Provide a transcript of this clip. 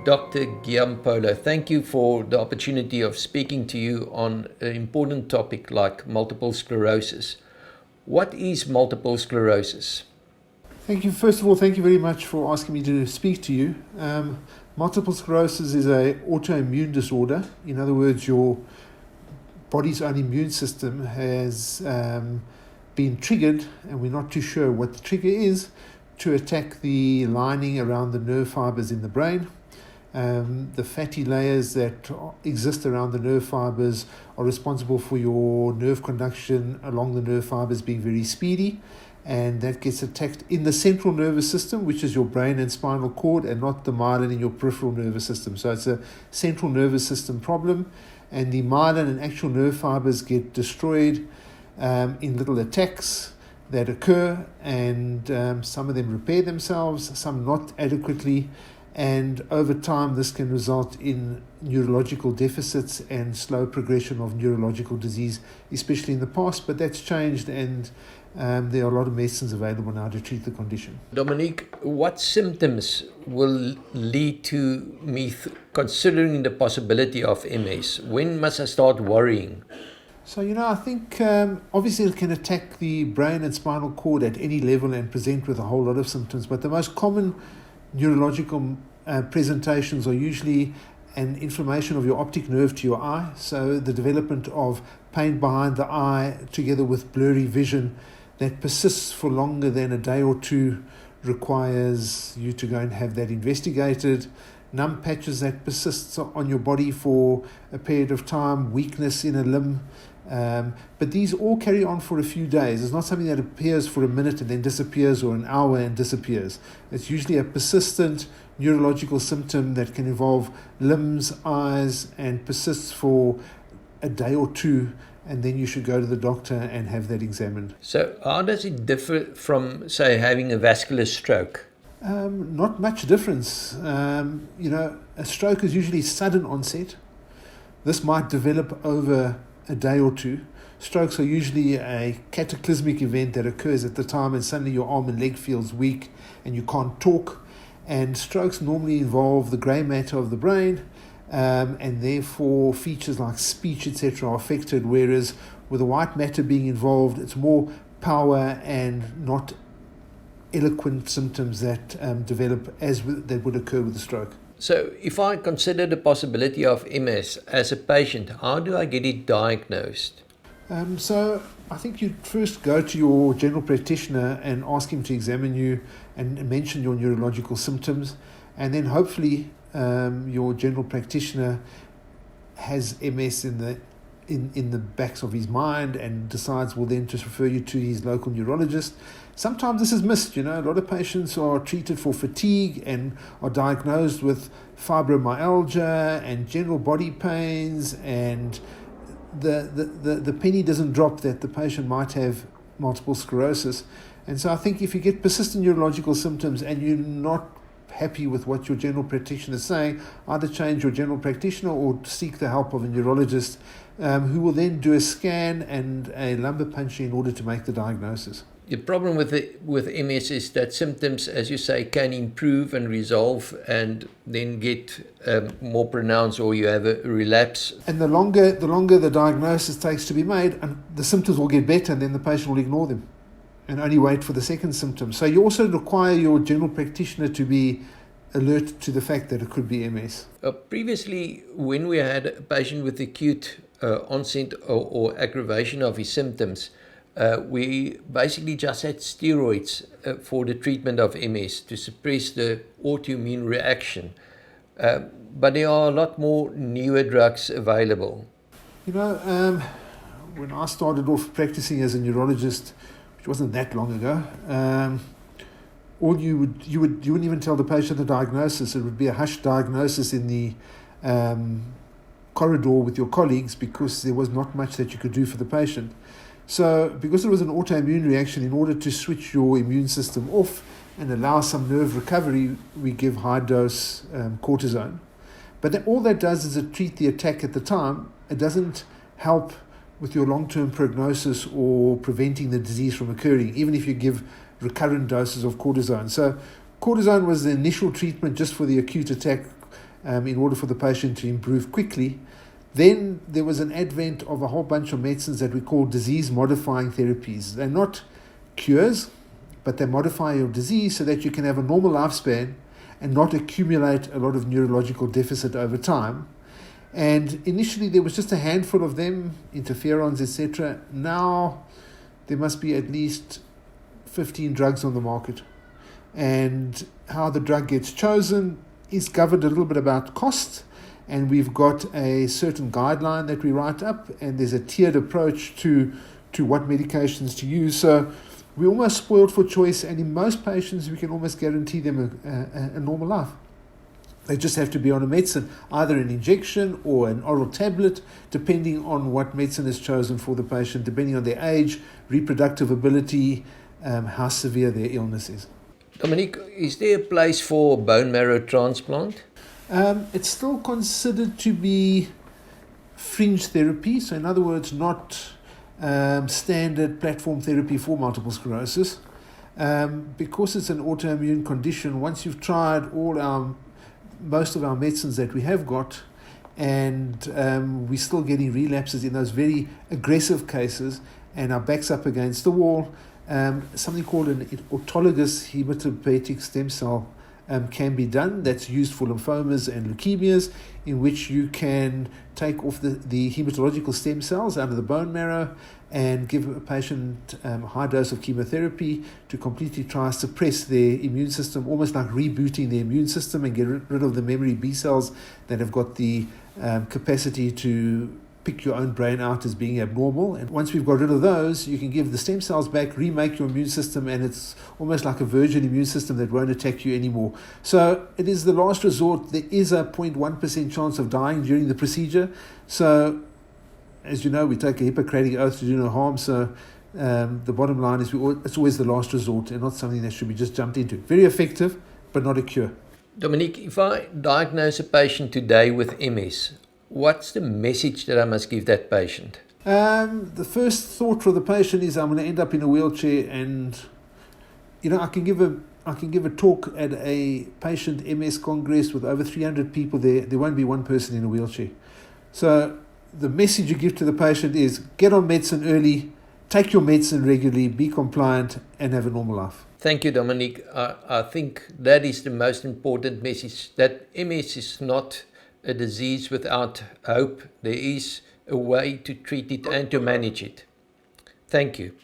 Dr. Giampolo, thank you for the opportunity of speaking to you on an important topic like multiple sclerosis. What is multiple sclerosis? Thank you. First of all, thank you very much for asking me to speak to you. Multiple sclerosis is an autoimmune disorder. In other words, your body's own immune system has been triggered, and we're not too sure what the trigger is, to attack the lining around the nerve fibers in the brain. The fatty layers that exist around the nerve fibers are responsible for your nerve conduction along the nerve fibers being very speedy, and that gets attacked in the central nervous system, which is your brain and spinal cord, and not the myelin in your peripheral nervous system. So it's a central nervous system problem, and the myelin and actual nerve fibers get destroyed in little attacks that occur, and some of them repair themselves, some not adequately. And over time, this can result in neurological deficits and slow progression of neurological disease, especially in the past. But that's changed, and there are a lot of medicines available now to treat the condition. Dominique, what symptoms will lead to me considering the possibility of MS? When must I start worrying? So, I think obviously it can attack the brain and spinal cord at any level and present with a whole lot of symptoms. But the most common neurological presentations are usually an inflammation of your optic nerve to your eye, so the development of pain behind the eye together with blurry vision that persists for longer than a day or two requires you to go and have that investigated. Numb patches that persist on your body for a period of time, weakness in a limb. But these all carry on for a few days. It's not something that appears for a minute and then disappears, or an hour and disappears. It's usually a persistent neurological symptom that can involve limbs, eyes, and persists for a day or two, and then you should go to the doctor and have that examined. So how does it differ from, say, having a vascular stroke? Not much difference. A stroke is usually sudden onset. This might develop over a day or two. Strokes are usually a cataclysmic event that occurs at the time, and suddenly your arm and leg feels weak and you can't talk. And strokes normally involve the grey matter of the brain, and therefore features like speech, etc., are affected, whereas with the white matter being involved, it's more power and not eloquent symptoms that develop that would occur with a stroke. So if I consider the possibility of MS as a patient, how do I get it diagnosed? So I think you'd first go to your general practitioner and ask him to examine you and mention your neurological symptoms, and then hopefully your general practitioner has MS in the backs of his mind and decides will then just refer you to his local neurologist. Sometimes this is missed. A lot of patients are treated for fatigue and are diagnosed with fibromyalgia and general body pains, and the penny doesn't drop that the patient might have multiple sclerosis. And so I think if you get persistent neurological symptoms and you're not happy with what your general practitioner is saying, either change your general practitioner or seek the help of a neurologist who will then do a scan and a lumbar puncture in order to make the diagnosis. The problem with MS is that symptoms, as you say, can improve and resolve and then get more pronounced, or you have a relapse. And the longer the diagnosis takes to be made, and the symptoms will get better, and then the patient will ignore them and only wait for the second symptom. So you also require your general practitioner to be alert to the fact that it could be MS. Previously, when we had a patient with acute onset or aggravation of his symptoms, we basically just had steroids for the treatment of MS to suppress the autoimmune reaction. But there are a lot more newer drugs available. When I started off practicing as a neurologist, which wasn't that long ago, all you wouldn't even tell the patient the diagnosis. It would be a hush diagnosis in the corridor with your colleagues, because there was not much that you could do for the patient. So because it was an autoimmune reaction, in order to switch your immune system off and allow some nerve recovery, we give high-dose cortisone. But all that does is it treat the attack at the time. It doesn't help with your long-term prognosis or preventing the disease from occurring, even if you give recurrent doses of cortisone. So cortisone was the initial treatment just for the acute attack, in order for the patient to improve quickly. Then there was an advent of a whole bunch of medicines that we call disease-modifying therapies. They're not cures, but they modify your disease so that you can have a normal lifespan and not accumulate a lot of neurological deficit over time. And initially there was just a handful of them, interferons, etc. Now there must be at least 15 drugs on the market. And how the drug gets chosen is governed a little bit about cost. And we've got a certain guideline that we write up, and there's a tiered approach to what medications to use. So we're almost spoiled for choice, and in most patients we can almost guarantee them a normal life. They just have to be on a medicine, either an injection or an oral tablet, depending on what medicine is chosen for the patient, depending on their age, reproductive ability, how severe their illness is. Dominique, is there a place for bone marrow transplant? It's still considered to be fringe therapy, so in other words, not standard platform therapy for multiple sclerosis. Because it's an autoimmune condition, once you've tried most of our medicines that we have got, and we're still getting relapses in those very aggressive cases, and our back's up against the wall, something called an autologous hematopoietic stem cell can be done. That's used for lymphomas and leukemias, in which you can take off the hematological stem cells out of the bone marrow and give a patient a high dose of chemotherapy to completely try to suppress their immune system, almost like rebooting the immune system, and get rid of the memory B cells that have got the capacity to pick your own brain out as being abnormal. And once we've got rid of those, you can give the stem cells back, remake your immune system, and it's almost like a virgin immune system that won't attack you anymore. So it is the last resort. There is a 0.1% chance of dying during the procedure. So as you know, we take a Hippocratic oath to do no harm. So the bottom line is it's always the last resort and not something that should be just jumped into. Very effective, but not a cure. Dominique, if I diagnose a patient today with MS, what's the message that I must give that patient? The first thought for the patient is, I'm going to end up in a wheelchair, and I can give a talk at a patient MS congress with over 300 people there. There won't be one person in a wheelchair. So the message you give to the patient is, get on medicine early, take your medicine regularly, be compliant, and have a normal life. Thank you, Dominique. I think that is the most important message, that MS is not a disease without hope. There is a way to treat it and to manage it. Thank you.